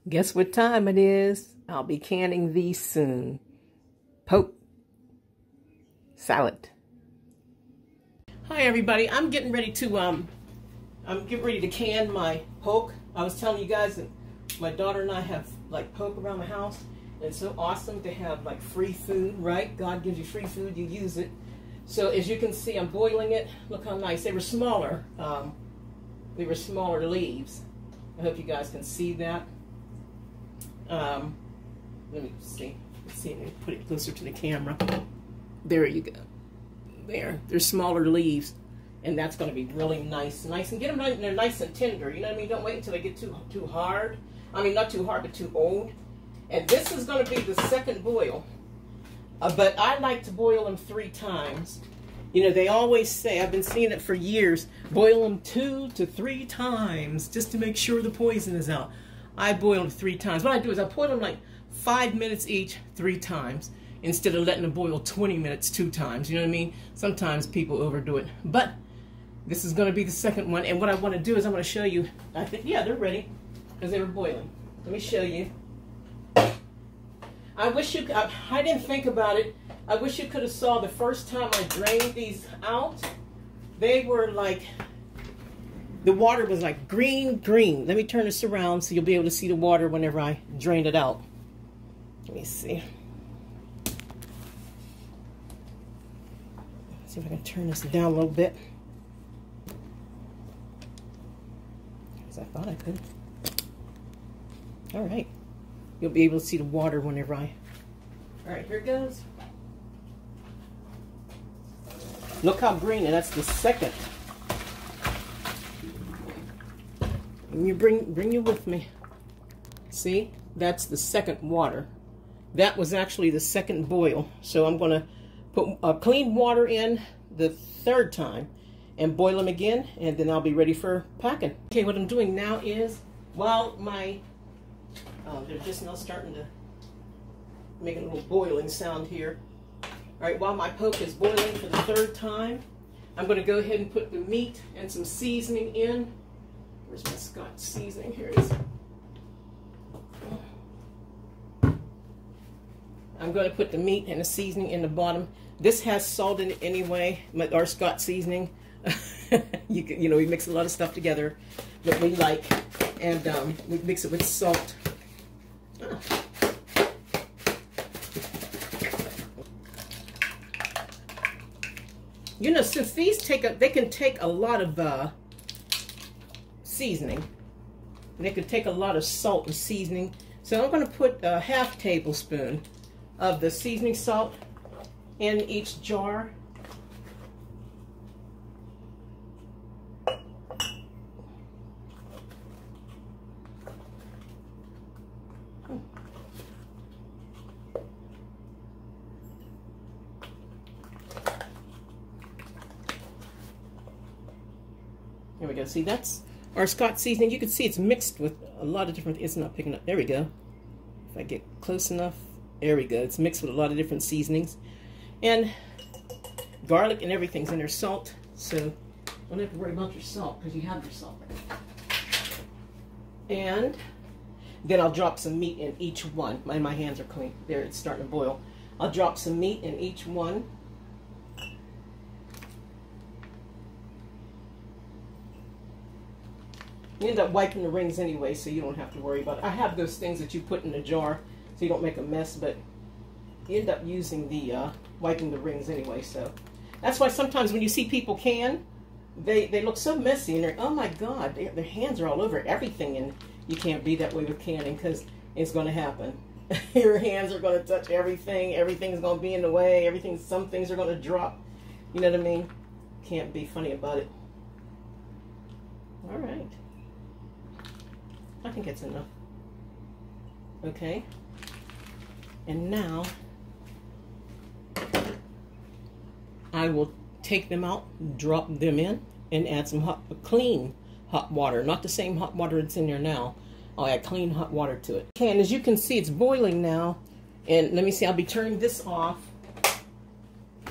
Guess what time it is? I'll be canning these soon. Polk sallet. Hi everybody. I'm getting ready to can my Polk. I was telling you guys that my daughter and I have like Polk around the house. And it's so awesome to have like free food, right? God gives you free food, you use it. So as you can see, I'm boiling it. Look how nice. They were smaller. They were smaller leaves. I hope you guys can see that. Let me see. Let's see. Let me put it closer to the camera. There you go. There. They're smaller leaves, and that's going to be really nice. And get them right. They're nice and tender. You know what I mean? Don't wait until they get too hard. I mean, not too hard, but too old. And this is going to be the second boil. But I like to boil them 3 times. You know, they always say, I've been seeing it for years, boil them 2 to 3 times just to make sure the poison is out. I boil them 3 times. What I do is I boil them like 5 minutes each 3 times instead of letting them boil 20 minutes 2 times. You know what I mean? Sometimes people overdo it. But this is going to be the second one. And what I want to do is I want to show you, I think, yeah, they're ready because they were boiling. Let me show you. I wish you could, I didn't think about it. I wish you could have saw the first time I drained these out. They were like, the water was like green. Let me turn this around so you'll be able to see the water whenever I drained it out. Let me see. Let's see if I can turn this down a little bit. Because I thought I could. All right. You'll be able to see the water whenever I... All right, here it goes. Look how green, and that's the second. And you bring you with me. See, that's the second water. That was actually the second boil. So I'm going to put clean water in the 3rd time and boil them again, and then I'll be ready for packing. Okay, what I'm doing now is, while my they're just now starting to make a little boiling sound here. All right, while my Polk is boiling for the 3rd time, I'm going to go ahead and put the meat and some seasoning in. Where's my Scott seasoning? Here it is. I'm going to put the meat and the seasoning in the bottom. This has salt in it anyway, our Scott seasoning. you know, we mix a lot of stuff together that we like, and we mix it with salt. You know, since these they can take a lot of seasoning. They can take a lot of salt and seasoning. So I'm going to put a ½ tablespoon of the seasoning salt in each jar. There we go. See, that's our Scott seasoning. You can see it's mixed with a lot of different, it's not picking up. There we go. If I get close enough, there we go. It's mixed with a lot of different seasonings. And garlic and everything's in there. Salt. So don't have to worry about your salt because you have your salt. And then I'll drop some meat in each one. My hands are clean. There, it's starting to boil. I'll drop some meat in each one. You end up wiping the rings anyway, so you don't have to worry about it. I have those things that you put in the jar so you don't make a mess, but you end up using the wiping the rings anyway. So that's why sometimes when you see people can, they look so messy and they're, oh my God, their hands are all over everything, and you can't be that way with canning because it's going to happen. Your hands are going to touch everything. Everything's going to be in the way. Some things are going to drop. You know what I mean? Can't be funny about it. All right. I think it's enough. Okay. And now I will take them out, drop them in, and add some clean hot water. Not the same hot water that's in there now. I'll add clean hot water to it. Okay, and as you can see, it's boiling now. And let me see, I'll be turning this off,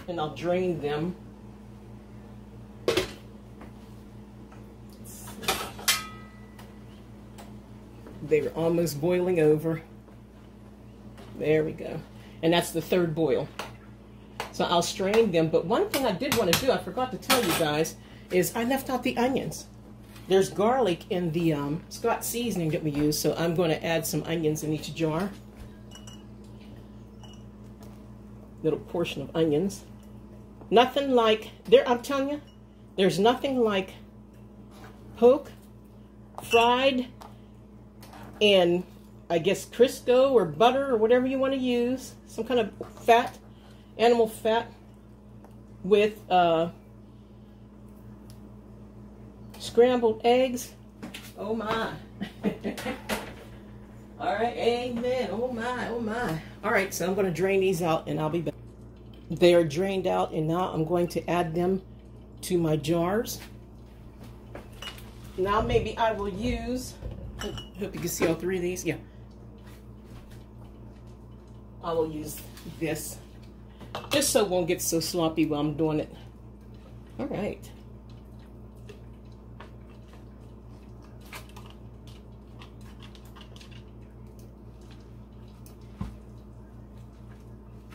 and I'll drain them. They were almost boiling over. There we go. And that's the third boil. So I'll strain them. But one thing I did want to do, I forgot to tell you guys, is I left out the onions. There's garlic in the Scott seasoning that we use, so I'm going to add some onions in each jar. Little portion of onions. Nothing like, I'm telling you, there's nothing like Polk fried in, I guess, Crisco or butter or whatever you want to use. Some kind of fat, animal fat, with scrambled eggs. Oh my. All right, amen. Oh my, oh my. All right, so I'm going to drain these out and I'll be back. They are drained out and now I'm going to add them to my jars. Now maybe I will use, hope you can see all three of these. Yeah. I will use this just so it won't get so sloppy while I'm doing it. All right.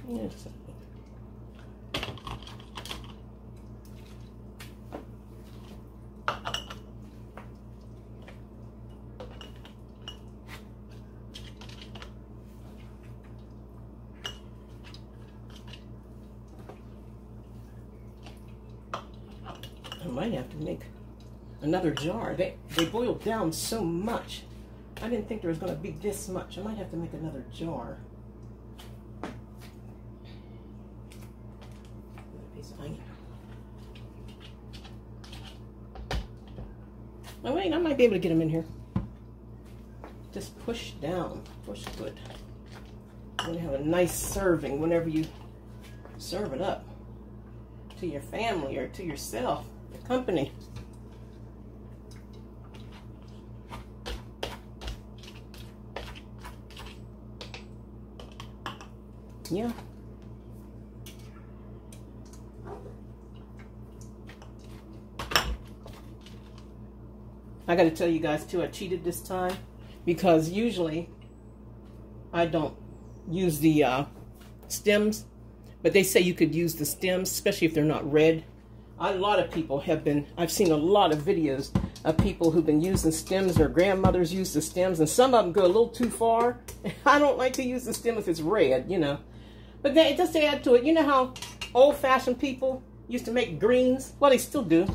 Yes. I might have to make another jar. They boiled down so much. I didn't think there was going to be this much. I might have to make another jar. Oh wait, I might be able to get them in here. Just push down, push good. You're gonna have a nice serving whenever you serve it up to your family or to yourself, your company. Yeah. I got to tell you guys too, I cheated this time because usually I don't use the stems, but they say you could use the stems, especially if they're not red. A lot of people have been, I've seen a lot of videos of people who've been using stems. Their grandmothers use the stems, and some of them go a little too far. I don't like to use the stem if it's red, you know. But then just to add to it, you know how old-fashioned people used to make greens? Well, they still do.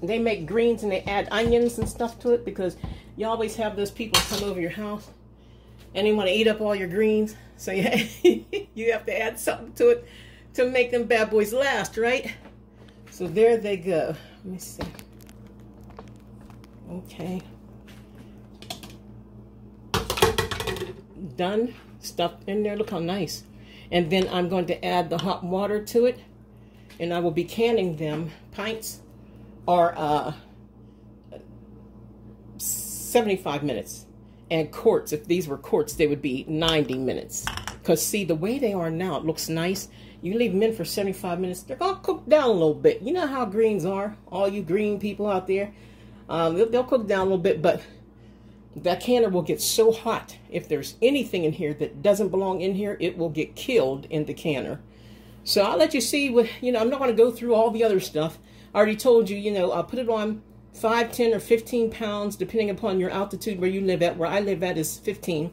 They make greens and they add onions and stuff to it because you always have those people come over your house and they want to eat up all your greens. So you have to add something to it to make them bad boys last, right? So there they go. Let me see. Okay. Done. Stuffed in there. Look how nice. And then I'm going to add the hot water to it. And I will be canning them. Pints are 75 minutes. And quarts, if these were quarts, they would be 90 minutes. Because see, the way they are now, it looks nice. You leave them in for 75 minutes, they're going to cook down a little bit. You know how greens are, all you green people out there. They'll cook down a little bit, but that canner will get so hot. If there's anything in here that doesn't belong in here, it will get killed in the canner. So I'll let you see what, you know, I'm not going to go through all the other stuff. I already told you, you know, I'll put it on 5, 10, or 15 pounds, depending upon your altitude where you live at. Where I live at is 15.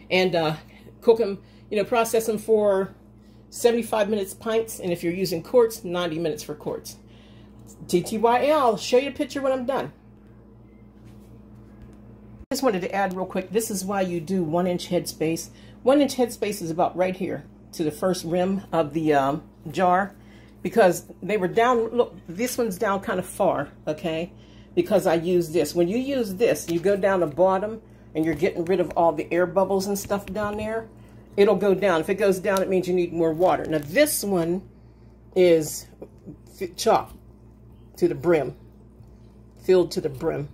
And cook them, you know, process them for 75 minutes pints. And if you're using quarts, 90 minutes for quarts. TTYL, I'll show you a picture when I'm done. I just wanted to add real quick, this is why you do 1-inch headspace. 1-inch headspace is about right here to the first rim of the jar. Because they were down, look, this one's down kind of far, okay? Because I use this. When you use this, you go down the bottom and you're getting rid of all the air bubbles and stuff down there. It'll go down. If it goes down, it means you need more water. Now this one is chopped to the brim, filled to the brim.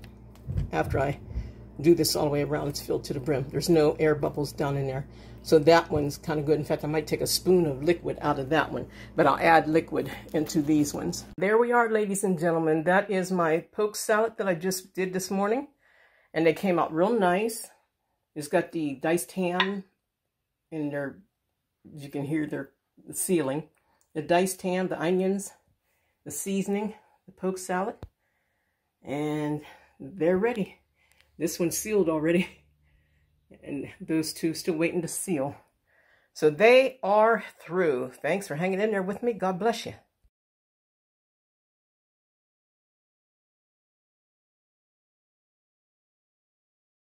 After I do this all the way around, it's filled to the brim. There's no air bubbles down in there. So that one's kind of good. In fact, I might take a spoon of liquid out of that one, but I'll add liquid into these ones. There we are, ladies and gentlemen. That is my poke salad that I just did this morning, and they came out real nice. It's got the diced ham in there. You can hear the sealing. The diced ham, the onions, the seasoning, the poke salad, and they're ready. This one's sealed already, and those two still waiting to seal. So they are through. Thanks for hanging in there with me. God bless you.